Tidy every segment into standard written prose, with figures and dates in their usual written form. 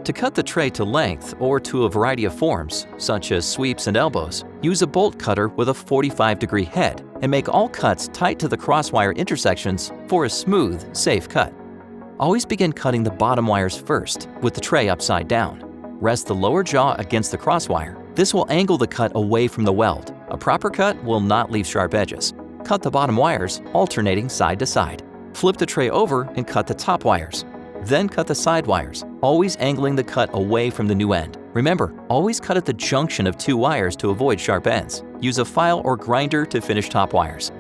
To cut the tray to length or to a variety of forms, such as sweeps and elbows, use a bolt cutter with a 45-degree head and make all cuts tight to the crosswire intersections for a smooth, safe cut. Always begin cutting the bottom wires first, with the tray upside down. Rest the lower jaw against the crosswire. This will angle the cut away from the weld. A proper cut will not leave sharp edges. Cut the bottom wires, alternating side to side. Flip the tray over and cut the top wires. Then cut the side wires, always angling the cut away from the new end. Remember, always cut at the junction of two wires to avoid sharp ends. Use a file or grinder to finish top wires.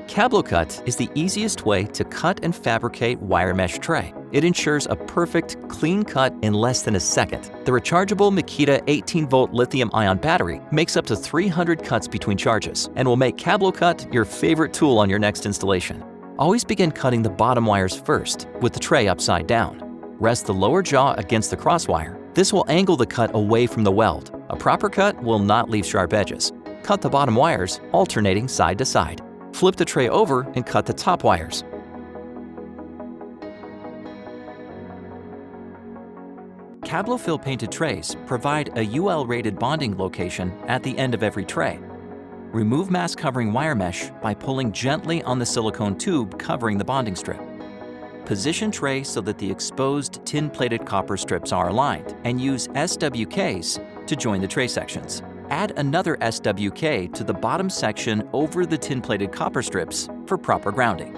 Cablocut is the easiest way to cut and fabricate wire mesh tray. It ensures a perfect, clean cut in less than a second. The rechargeable Makita 18-volt lithium-ion battery makes up to 300 cuts between charges and will make Cablocut your favorite tool on your next installation. Always begin cutting the bottom wires first, with the tray upside down. Rest the lower jaw against the crosswire. This will angle the cut away from the weld. A proper cut will not leave sharp edges. Cut the bottom wires, alternating side to side. Flip the tray over and cut the top wires. Cablofil painted trays provide a UL-rated bonding location at the end of every tray. Remove mask covering wire mesh by pulling gently on the silicone tube covering the bonding strip. Position tray so that the exposed tin-plated copper strips are aligned, and use SWKs to join the tray sections. Add another SWK to the bottom section over the tin-plated copper strips for proper grounding.